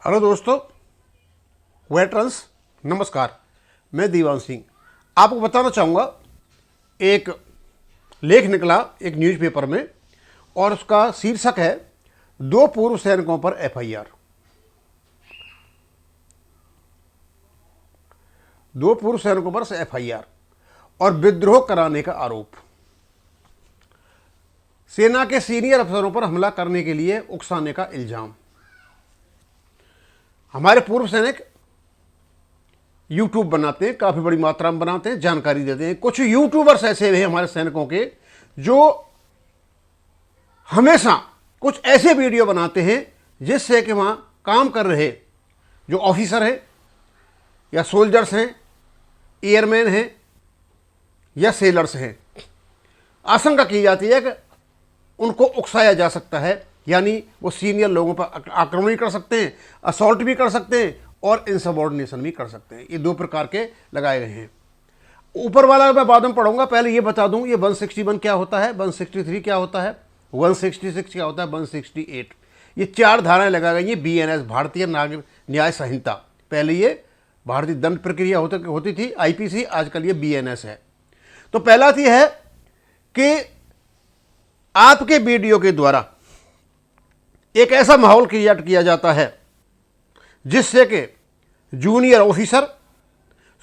Hello दोस्तों, veterans नमस्कार। मैं दीवान सिंह आपको बताना चाहूँगा। एक लेख निकला एक न्यूज़पेपर में और उसका शीर्षक है दो पूर्व सैनिकों पर एफआईआर। दो पूर्व सैनिकों पर एफआईआर और विद्रोह कराने का आरोप। सेना के सीनियर अफसरों पर हमला करने के लिए उकसाने का इल्जाम। हमारे पूर्व सैनिक यूट्यूब बनाते हैं, काफ़ी बड़ी मात्रा में बनाते हैं, जानकारी देते हैं। कुछ यूट्यूबर्स ऐसे हैं हमारे सैनिकों के जो हमेशा कुछ ऐसे वीडियो बनाते हैं जिससे कि वहाँ काम कर रहे जो ऑफिसर हैं या सोल्जर्स हैं, एयरमैन हैं या सेलर्स हैं, आशंका की जाती है कि उनको उकसाया जा सकता है, यानी वो सीनियर लोगों पर आक्रमण भी कर सकते हैं, असॉल्ट भी कर सकते हैं और इनसबॉर्डिनेशन भी कर सकते हैं। ये दो प्रकार के लगाए गए हैं। ऊपर वाला मैं बाद में पढ़ूंगा, पहले ये बता दूं ये 161 क्या होता है, 163 क्या होता है, 166 क्या होता है, 168। ये चार धाराएं लगाई गई हैं बीएनएस, भारतीय नागरिक न्याय संहिता। पहले ये भारतीय दंड प्रक्रिया होती थी आईपीसी, आजकल ये बीएनएस है। तो पहला तो यह है कि आपके वीडियो के द्वारा एक ऐसा माहौल क्रिएट किया जाता है जिससे कि जूनियर ऑफिसर,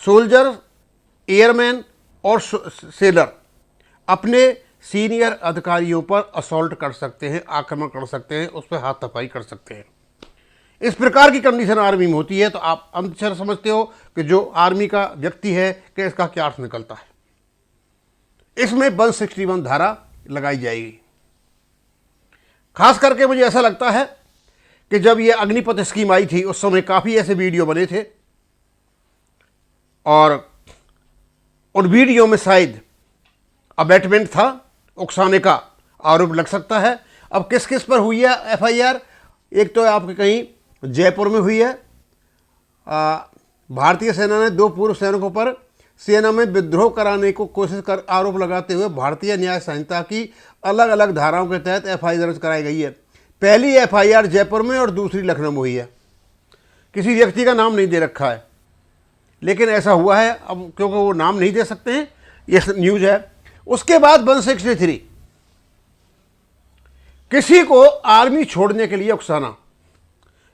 सोल्जर, एयरमैन और सेलर अपने सीनियर अधिकारियों पर असॉल्ट कर सकते हैं, आक्रमण कर सकते हैं, उस पर हाथापाई कर सकते हैं। इस प्रकार की कंडीशन आर्मी में होती है। तो आप अंततः समझते हो कि जो आर्मी का व्यक्ति है कि इसका क्या अर्थ निकलता है। इसमें 161 धारा लगाई जाएगी। खास करके मुझे ऐसा लगता है कि जब ये अग्निपथ स्कीम आई थी उस समय काफ़ी ऐसे वीडियो बने थे और उन वीडियो में शायद अबैटमेंट था, उकसाने का आरोप लग सकता है। अब किस किस पर हुई है एफआईआर? एक तो आपके कहीं जयपुर में हुई है। भारतीय सेना ने दो पूर्व सैनिकों पर सेना में विद्रोह कराने को कोशिश कर आरोप लगाते हुए भारतीय न्याय संहिता की अलग अलग धाराओं के तहत एफआईआर दर्ज कराई गई है। पहली एफआईआर जयपुर में और दूसरी लखनऊ में हुई है। किसी व्यक्ति का नाम नहीं दे रखा है, लेकिन ऐसा हुआ है। अब क्योंकि वो नाम नहीं दे सकते हैं, ये न्यूज़ है। उसके बाद 163, किसी को आर्मी छोड़ने के लिए उकसाना,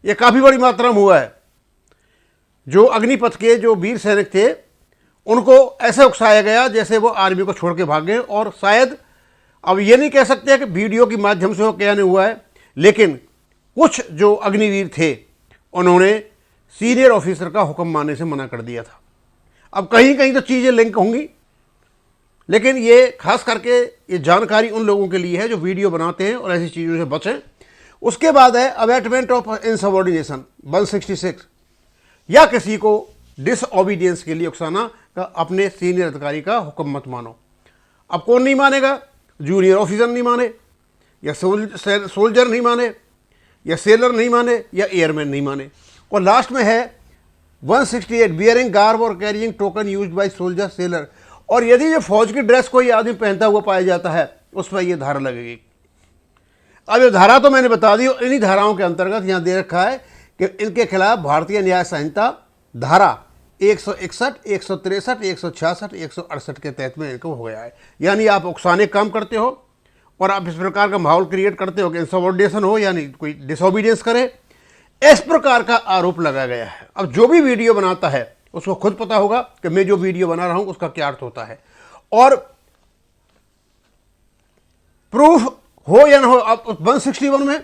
ये काफ़ी बड़ी मात्रा में हुआ है। जो अग्निपथ के जो वीर सैनिक थे उनको ऐसे उकसाया गया जैसे वो आर्मी को छोड़ के भागे। और शायद अब ये नहीं कह सकते कि वीडियो के माध्यम से वो क्या नहीं हुआ है, लेकिन कुछ जो अग्निवीर थे उन्होंने सीनियर ऑफिसर का हुक्म मानने से मना कर दिया था। अब कहीं कहीं तो चीज़ें लिंक होंगी, लेकिन ये खास करके ये जानकारी उन लोगों के लिए है जो वीडियो बनाते हैं और ऐसी चीज़ों से बचें। उसके बाद है अबैटमेंट ऑफ इनसबॉर्डिनेशन 166, या किसी को डिसओबीडियंस के लिए उकसाना का अपने सीनियर अधिकारी का हुक्म मत मानो। अब कौन नहीं मानेगा? जूनियर ऑफिसर नहीं माने, या सोल्जर नहीं माने, या सेलर नहीं माने, या एयरमैन नहीं माने। और लास्ट में है 168, बियरिंग गार्ब और carrying token used by soldier, seller. और यदि ये फौज की ड्रेस कोई आदमी पहनता हुआ पाया जाता है उस पर यह धारा लगेगी। अब ये धारा तो मैंने बता दी, इन्हीं धाराओं के अंतर्गत यहाँ दे रखा है कि इनके खिलाफ भारतीय न्याय संहिता धारा 161, 163, 166, 168 के तहत में इनको हो गया है। यानी आप उकसाने काम करते हो और आप इस प्रकार का माहौल क्रिएट करते हो कि इनसबॉर्डिनेशन हो, यानी कोई डिसओबीडियंस करे, इस प्रकार का आरोप लगाया गया है। अब जो भी वीडियो बनाता है उसको खुद पता होगा कि मैं जो वीडियो बना रहा हूं उसका क्या अर्थ होता है और प्रूफ हो या ना हो। अब 161 में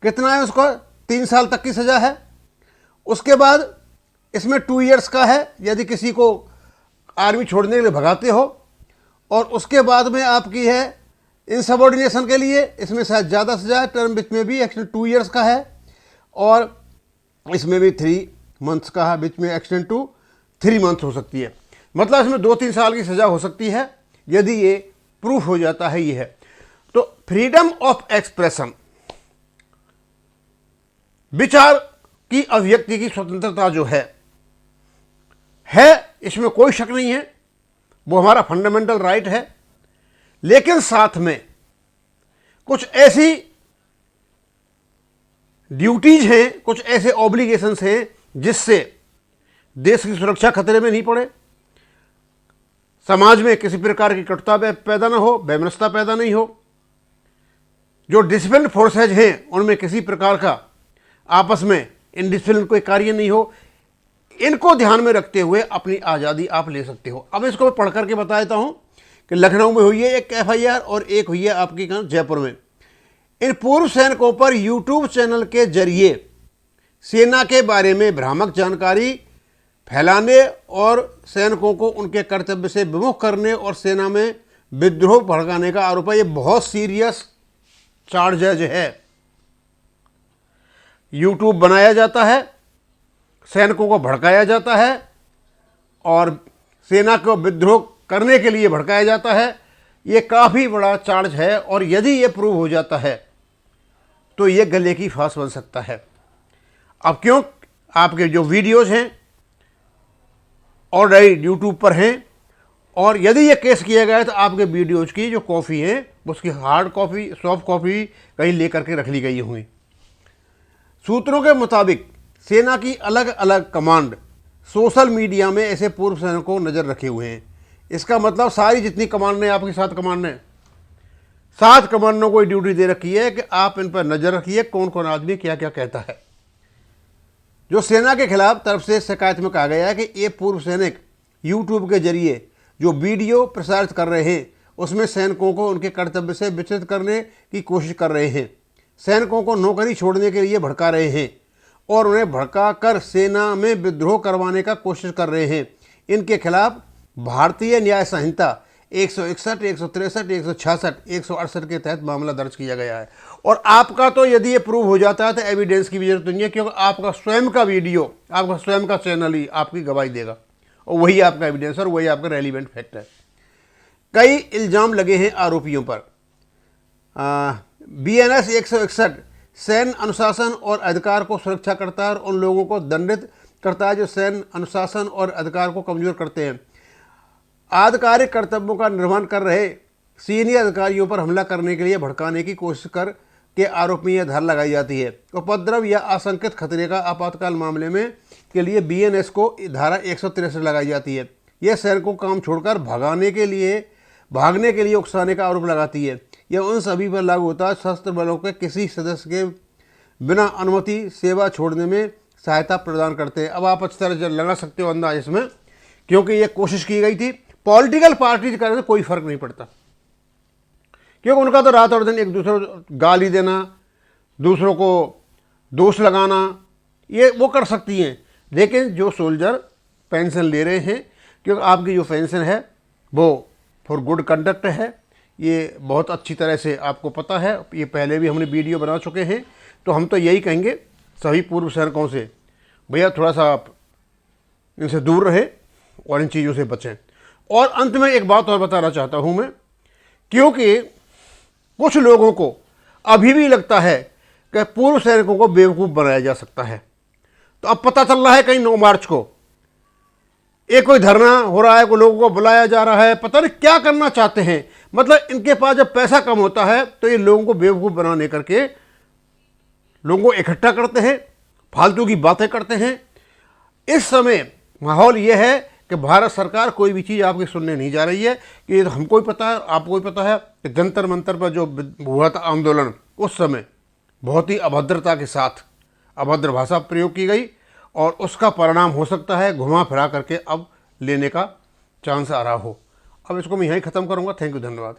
कितना है? उसको 3 साल तक की सजा है। उसके बाद इसमें 2 इयर्स का है यदि किसी को आर्मी छोड़ने के लिए भगाते हो। और उसके बाद में आपकी है इनसबॉर्डिनेशन के लिए, इसमें शायद ज़्यादा सजा है, टर्म बीच में भी एक्सटेंड 2 इयर्स का है और इसमें भी 3 मंथ्स का है, बीच में एक्सटेंड टू 3 मंथ हो सकती है। मतलब इसमें 2-3 साल की सजा हो सकती है यदि ये प्रूफ हो जाता है। ये है तो फ्रीडम ऑफ एक्सप्रेशन, विचार की अभिव्यक्ति की स्वतंत्रता जो है इसमें कोई शक नहीं है, वो हमारा फंडामेंटल राइट है। लेकिन साथ में कुछ ऐसी ड्यूटीज हैं, कुछ ऐसे ऑब्लिगेशंस हैं जिससे देश की सुरक्षा खतरे में नहीं पड़े, समाज में किसी प्रकार की कटुता पैदा ना हो, वैमनस्यता पैदा नहीं हो, जो डिसिप्लिन फोर्सेज हैं उनमें किसी प्रकार का आपस में इनडिसिप्लिन कोई कार्य नहीं हो, इनको ध्यान में रखते हुए अपनी आज़ादी आप ले सकते हो। अब इसको मैं पढ़ करके बता देता हूँ कि लखनऊ में हुई है एक FIR और एक हुई है आपकी कहाँ जयपुर में। इन पूर्व सैनिकों पर यूट्यूब चैनल के जरिए सेना के बारे में भ्रामक जानकारी फैलाने और सैनिकों को उनके कर्तव्य से विमुख करने और सेना में विद्रोह भड़काने का आरोप है। ये बहुत सीरियस चार्जेज है। यूट्यूब बनाया जाता है, सैनिकों को भड़काया जाता है और सेना को विद्रोह करने के लिए भड़काया जाता है। ये काफ़ी बड़ा चार्ज है और यदि ये प्रूव हो जाता है तो ये गले की फांस बन सकता है। अब क्यों, आपके जो वीडियोज़ हैं ऑलरेडी यूट्यूब पर हैं और यदि ये केस किया गया है तो आपके वीडियोज़ की जो कॉपी है उसकी हार्ड कॉपी, सॉफ्ट कॉपी कहीं लेकर के रख ली गई हुई। सूत्रों के मुताबिक सेना की अलग अलग कमांड सोशल मीडिया में ऐसे पूर्व सैनिकों को नज़र रखे हुए हैं। इसका मतलब सारी जितनी कमांडें आपकी 7 कमांडें, 7 कमांडों को ड्यूटी दे रखी है कि आप इन पर नज़र रखिए कौन कौन आदमी क्या क्या कहता है। जो सेना के खिलाफ तरफ से शिकायत में कहा गया है कि ये पूर्व सैनिक यूट्यूब के जरिए जो वीडियो प्रसारित कर रहे हैं उसमें सैनिकों को उनके कर्तव्य से विचलित करने की कोशिश कर रहे हैं, सैनिकों को नौकरी छोड़ने के लिए भड़का रहे हैं और उन्हें भड़का कर सेना में विद्रोह करवाने का कोशिश कर रहे हैं। इनके खिलाफ भारतीय न्याय संहिता 161, 163, 166, 168 के तहत मामला दर्ज किया गया है। और आपका तो यदि ये प्रूव हो जाता है तो एविडेंस की भी जरूरत नहीं है, क्योंकि आपका स्वयं का वीडियो, आपका स्वयं का चैनल ही आपकी गवाही देगा और वही आपका एविडेंस और वही आपका रेलिवेंट फैक्ट है। कई इल्ज़ाम लगे हैं आरोपियों पर। BNS 161 सैन्य अनुशासन और अधिकार को सुरक्षा करता है और उन लोगों को दंडित करता है जो सैन्य अनुशासन और अधिकार को कमज़ोर करते हैं। आधिकारिक कर्तव्यों का निर्वहन कर रहे सीनियर अधिकारियों पर हमला करने के लिए भड़काने की कोशिश कर के आरोप में यह धारा लगाई जाती है। उपद्रव या आशंकित खतरे का आपातकाल मामले में के लिए BNS को धारा 163 लगाई जाती है। यह सैनिकों को काम छोड़कर भागने के लिए उकसाने का आरोप लगाती है। यह उन सभी पर लागू होता है सशस्त्र बलों के किसी सदस्य के बिना अनुमति सेवा छोड़ने में सहायता प्रदान करते हैं। अब आप अच्छी तरह लगा सकते हो अंदाज इसमें, क्योंकि यह कोशिश की गई थी। पॉलिटिकल पार्टीज करने से कोई फर्क नहीं पड़ता, क्योंकि उनका तो रात और दिन एक दूसरे को गाली देना, दूसरों को दोष लगाना, ये वो कर सकती हैं। लेकिन जो सोल्जर पेंशन ले रहे हैं, क्योंकि आपकी जो पेंशन है वो फॉर गुड कंडक्ट है, ये बहुत अच्छी तरह से आपको पता है, ये पहले भी हमने वीडियो बना चुके हैं। तो हम तो यही कहेंगे सभी पूर्व सैनिकों से, भैया थोड़ा सा आप इनसे दूर रहे और इन चीज़ों से बचें। और अंत में एक बात और बताना चाहता हूँ मैं, क्योंकि कुछ लोगों को अभी भी लगता है कि पूर्व सैनिकों को बेवकूफ़ बनाया जा सकता है। तो अब पता चल रहा है कहीं 9 मार्च को एक कोई धरना हो रहा है, कोई लोगों को बुलाया जा रहा है, पता नहीं क्या करना चाहते हैं। मतलब इनके पास जब पैसा कम होता है तो ये लोगों को बेवकूफ़ बनाने करके लोगों को इकट्ठा करते हैं, फालतू की बातें करते हैं। इस समय माहौल ये है कि भारत सरकार कोई भी चीज़ आपकी सुनने नहीं जा रही है। कि हमको ही पता है, आपको भी पता है कि जंतर मंतर पर जो हुआ था आंदोलन, उस समय बहुत ही अभद्रता के साथ अभद्र भाषा प्रयोग की गई और उसका परिणाम हो सकता है घुमा फिरा करके अब लेने का चांस आ रहा हो। अब इसको मैं यहीं ख़त्म करूँगा। थैंक यू, धन्यवाद।